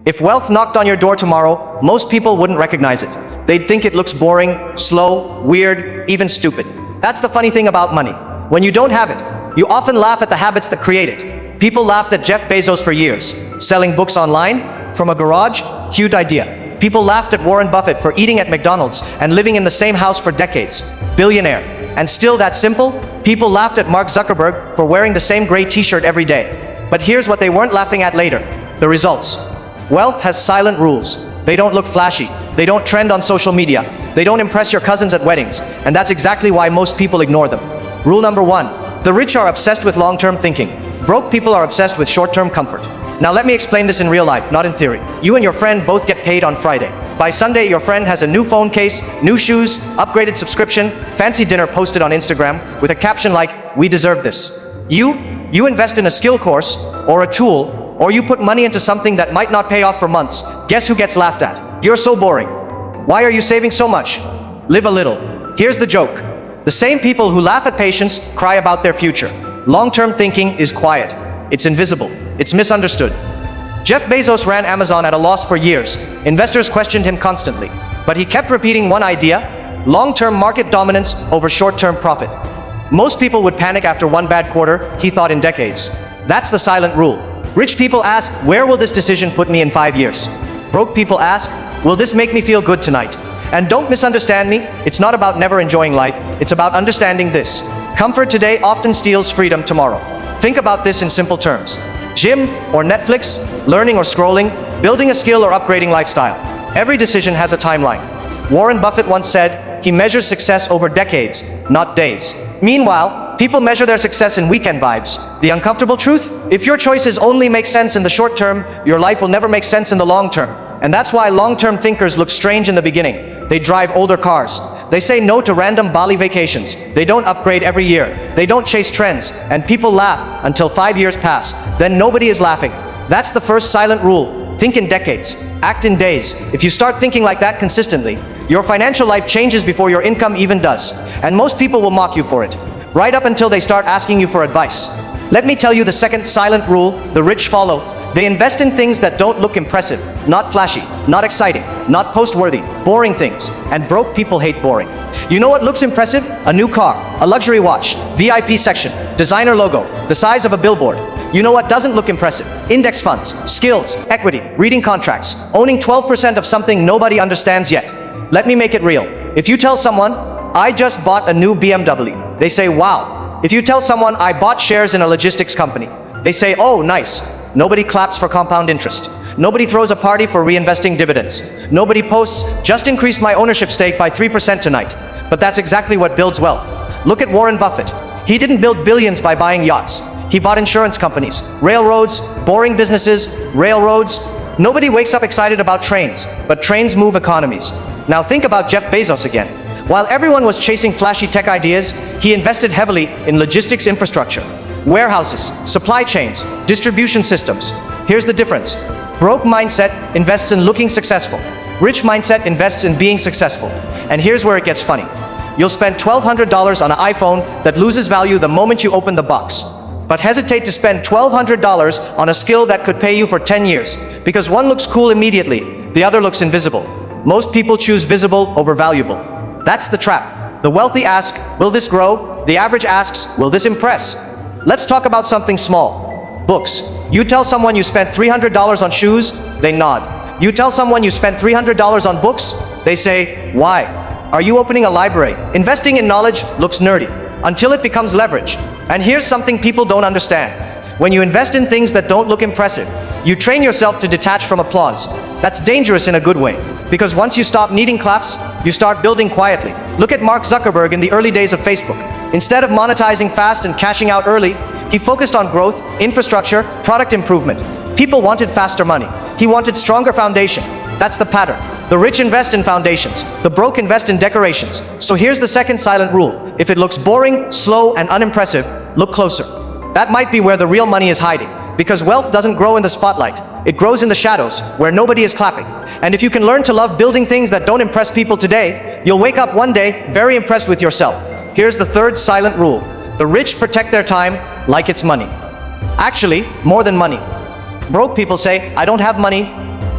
If wealth knocked on your door tomorrow, most people wouldn't recognize it. They'd think it looks boring, slow, weird, even stupid. That's the funny thing about money. When you don't have it, you often laugh at the habits that create it. People laughed at Jeff Bezos for years. Selling books online? From a garage? Cute idea. People laughed at Warren Buffett for eating at McDonald's and living in the same house for decades. Billionaire. And still that simple? People laughed at Mark Zuckerberg for wearing the same gray t-shirt every day. But here's what they weren't laughing at later. The results. Wealth has silent rules. They don't look flashy. They don't trend on social media. They don't impress your cousins at weddings. And that's exactly why most people ignore them. Rule number 1. The rich are obsessed with long-term thinking. Broke people are obsessed with short-term comfort. Now let me explain this in real life, not in theory. You and your friend both get paid on Friday. By Sunday, your friend has a new phone case, new shoes, upgraded subscription, fancy dinner posted on Instagram with a caption like, "We deserve this." You invest in a skill course or a tool, or you put money into something that might not pay off for months. Guess who gets laughed at? You're so boring. Why are you saving so much? Live a little. Here's the joke. The same people who laugh at patience cry about their future. Long-term thinking is quiet. It's invisible. It's misunderstood. Jeff Bezos ran Amazon at a loss for years. Investors questioned him constantly. But he kept repeating one idea: long-term market dominance over short-term profit. Most people would panic after one bad quarter. He thought in decades. That's the silent rule. Rich people ask, where will this decision put me in 5 years? Broke people ask, will this make me feel good tonight? And don't misunderstand me, it's not about never enjoying life, it's about understanding this. Comfort today often steals freedom tomorrow. Think about this in simple terms. Gym or Netflix, learning or scrolling, building a skill or upgrading lifestyle. Every decision has a timeline. Warren Buffett once said, he measures success over decades, not days. Meanwhile, people measure their success in weekend vibes. The uncomfortable truth? If your choices only make sense in the short term, your life will never make sense in the long term. And that's why long-term thinkers look strange in the beginning. They drive older cars. They say no to random Bali vacations. They don't upgrade every year. They don't chase trends. And people laugh until 5 years pass. Then nobody is laughing. That's the first silent rule. Think in decades. Act in days. If you start thinking like that consistently, your financial life changes before your income even does. And most people will mock you for it. Right up until they start asking you for advice. Let me tell you the second silent rule: the rich follow. They invest in things that don't look impressive, not flashy, not exciting, not post-worthy, boring things. And broke people hate boring. You know what looks impressive? A new car, a luxury watch, VIP section, designer logo, the size of a billboard. You know what doesn't look impressive? Index funds, skills, equity, reading contracts, owning 12% of something nobody understands yet. Let me make it real. If you tell someone, I just bought a new BMW, they say, wow. If you tell someone, I bought shares in a logistics company, they say, oh, nice. Nobody claps for compound interest. Nobody throws a party for reinvesting dividends. Nobody posts, just increased my ownership stake by 3% tonight. But that's exactly what builds wealth. Look at Warren Buffett. He didn't build billions by buying yachts. He bought insurance companies, railroads, boring businesses, railroads. Nobody wakes up excited about trains, but trains move economies. Now think about Jeff Bezos again. While everyone was chasing flashy tech ideas, he invested heavily in logistics infrastructure. Warehouses, supply chains, distribution systems. Here's the difference. Broke mindset invests in looking successful. Rich mindset invests in being successful. And here's where it gets funny. You'll spend $1,200 on an iPhone that loses value the moment you open the box. But hesitate to spend $1,200 on a skill that could pay you for 10 years. Because one looks cool immediately, the other looks invisible. Most people choose visible over valuable. That's the trap. The wealthy ask, will this grow? The average asks, will this impress? Let's talk about something small. Books. You tell someone you spent $300 on shoes, they nod. You tell someone you spent $300 on books, they say, why? Are you opening a library? Investing in knowledge looks nerdy, until it becomes leverage. And here's something people don't understand. When you invest in things that don't look impressive, you train yourself to detach from applause. That's dangerous in a good way, because once you stop needing claps, you start building quietly. Look at Mark Zuckerberg in the early days of Facebook. Instead of monetizing fast and cashing out early, he focused on growth, infrastructure, product improvement. People wanted faster money. He wanted stronger foundation. That's the pattern. The rich invest in foundations. The broke invest in decorations. So here's the second silent rule. If it looks boring, slow, and unimpressive, look closer. That might be where the real money is hiding. Because wealth doesn't grow in the spotlight. It grows in the shadows, where nobody is clapping. And if you can learn to love building things that don't impress people today, you'll wake up one day very impressed with yourself. Here's the third silent rule. The rich protect their time like it's money. Actually, more than money. Broke people say, I don't have money,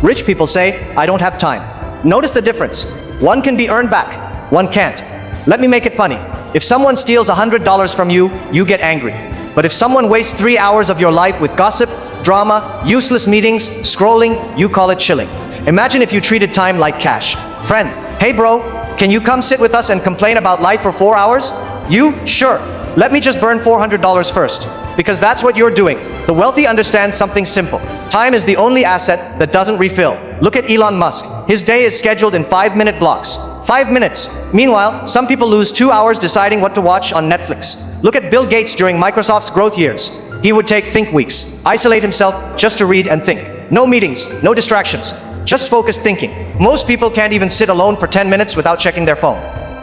Rich people say, I don't have time. Notice the difference. One can be earned back, one can't. Let me make it funny. If someone steals $100 from you, you get angry. But if someone wastes 3 hours of your life with gossip, drama, useless meetings, scrolling, you call it chilling. Imagine if you treated time like cash. Friend, hey bro, can you come sit with us and complain about life for 4 hours? You? Sure. Let me just burn $400 first. Because that's what you're doing. The wealthy understand something simple. Time is the only asset that doesn't refill. Look at Elon Musk. His day is scheduled in 5-minute blocks. 5 minutes. Meanwhile, some people lose 2 hours deciding what to watch on Netflix. Look at Bill Gates during Microsoft's growth years. He would take think weeks, isolate himself just to read and think. No meetings, no distractions, just focused thinking. Most people can't even sit alone for 10 minutes without checking their phone.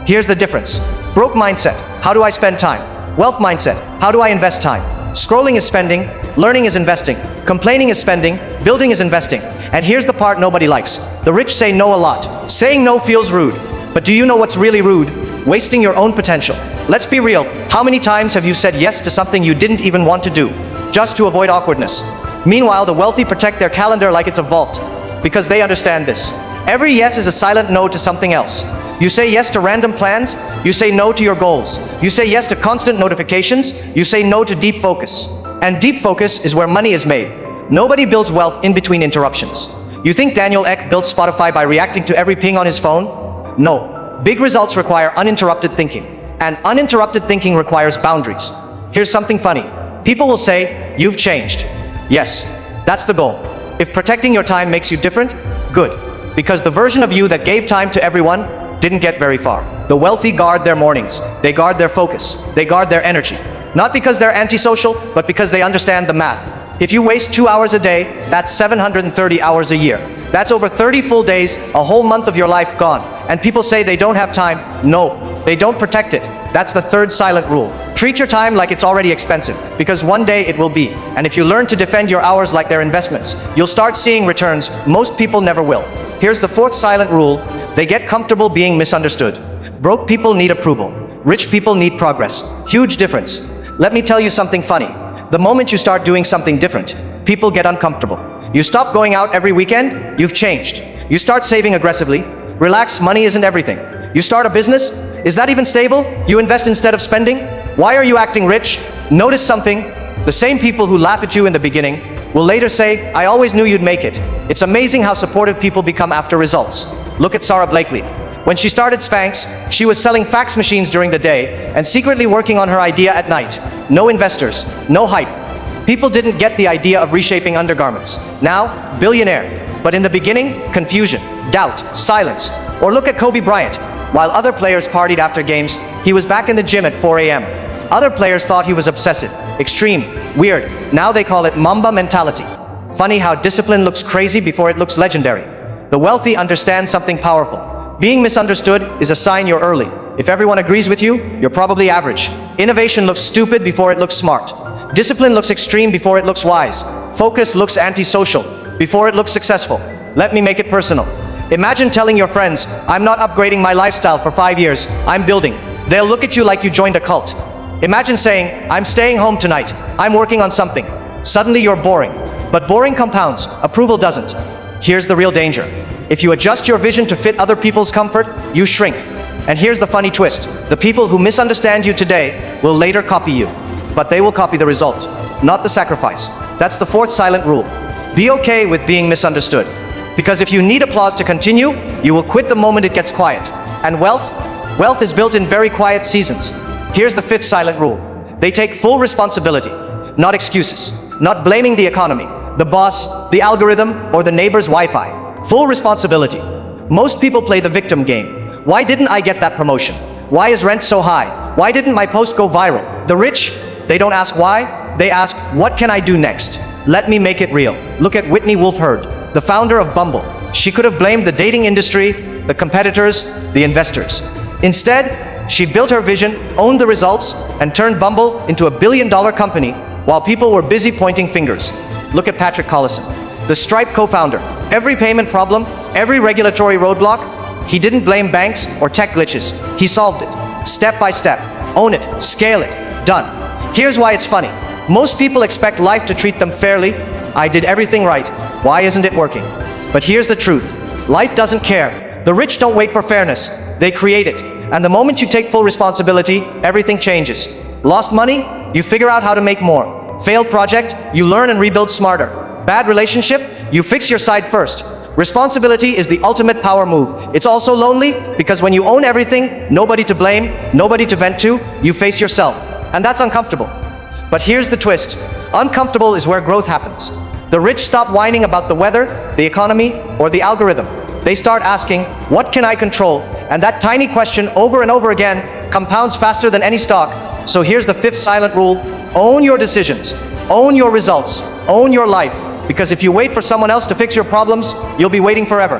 Here's the difference. Broke mindset, how do I spend time? Wealth mindset, how do I invest time? Scrolling is spending, learning is investing, complaining is spending, building is investing. And here's the part nobody likes. The rich say no a lot. Saying no feels rude. But do you know what's really rude? Wasting your own potential. Let's be real. How many times have you said yes to something you didn't even want to do, just to avoid awkwardness? Meanwhile, the wealthy protect their calendar like it's a vault, because they understand this. Every yes is a silent no to something else. You say yes to random plans, you say no to your goals. You say yes to constant notifications, you say no to deep focus. And deep focus is where money is made. Nobody builds wealth in between interruptions. You think Daniel Ek built Spotify by reacting to every ping on his phone? No. Big results require uninterrupted thinking. And uninterrupted thinking requires boundaries. Here's something funny. People will say, you've changed. Yes, that's the goal. If protecting your time makes you different, good. Because the version of you that gave time to everyone didn't get very far. The wealthy guard their mornings. They guard their focus. They guard their energy. Not because they're antisocial, but because they understand the math. If you waste 2 hours a day, that's 730 hours a year. That's over 30 full days, a whole month of your life gone. And people say they don't have time. No, they don't protect it. That's the third silent rule. Treat your time like it's already expensive, because one day it will be. And if you learn to defend your hours like they're investments, you'll start seeing returns most people never will. Here's the fourth silent rule. They get comfortable being misunderstood. Broke people need approval. Rich people need progress. Huge difference. Let me tell you something funny. The moment you start doing something different, people get uncomfortable. You stop going out every weekend, you've changed. You start saving aggressively. Relax, money isn't everything. You start a business, is that even stable? You invest instead of spending? Why are you acting rich? Notice something. The same people who laugh at you in the beginning will later say, I always knew you'd make it. It's amazing how supportive people become after results. Look at Sarah Blakely. When she started Spanx, she was selling fax machines during the day and secretly working on her idea at night. No investors, no hype. People didn't get the idea of reshaping undergarments. Now, billionaire. But in the beginning, confusion, doubt, silence. Or look at Kobe Bryant. While other players partied after games, he was back in the gym at 4 a.m. Other players thought he was obsessive, extreme, weird. Now they call it Mamba mentality. Funny how discipline looks crazy before it looks legendary. The wealthy understand something powerful. Being misunderstood is a sign you're early. If everyone agrees with you, you're probably average. Innovation looks stupid before it looks smart. Discipline looks extreme before it looks wise. Focus looks antisocial before it looks successful. Let me make it personal. Imagine telling your friends, I'm not upgrading my lifestyle for 5 years, I'm building. They'll look at you like you joined a cult. Imagine saying, I'm staying home tonight, I'm working on something. Suddenly you're boring. But boring compounds, approval doesn't. Here's the real danger. If you adjust your vision to fit other people's comfort, you shrink. And here's the funny twist. The people who misunderstand you today will later copy you. But they will copy the result, not the sacrifice. That's the fourth silent rule. Be okay with being misunderstood. Because if you need applause to continue, you will quit the moment it gets quiet. And wealth is built in very quiet seasons. Here's the fifth silent rule. They take full responsibility, not excuses, not blaming the economy, the boss, the algorithm, or the neighbor's Wi-Fi. Full responsibility. Most people play the victim game. Why didn't I get that promotion? Why is rent so high? Why didn't my post go viral? The rich, they don't ask why, they ask, what can I do next? Let me make it real. Look at Whitney Wolfe Herd, the founder of Bumble. She could have blamed the dating industry, the competitors, the investors. Instead, she built her vision, owned the results, and turned Bumble into a billion-dollar company while people were busy pointing fingers. Look at Patrick Collison, the Stripe co-founder. Every payment problem, every regulatory roadblock, he didn't blame banks or tech glitches. He solved it, step by step. Own it, scale it, done. Here's why it's funny. Most people expect life to treat them fairly. I did everything right. Why isn't it working? But here's the truth. Life doesn't care. The rich don't wait for fairness. They create it. And the moment you take full responsibility, everything changes. Lost money? You figure out how to make more. Failed project? You learn and rebuild smarter. Bad relationship? You fix your side first. Responsibility is the ultimate power move. It's also lonely because when you own everything, nobody to blame, nobody to vent to, you face yourself. And that's uncomfortable. But here's the twist. Uncomfortable is where growth happens. The rich stop whining about the weather, the economy, or the algorithm. They start asking, what can I control? And that tiny question over and over again compounds faster than any stock. So here's the fifth silent rule. Own your decisions. Own your results. Own your life. Because if you wait for someone else to fix your problems, you'll be waiting forever.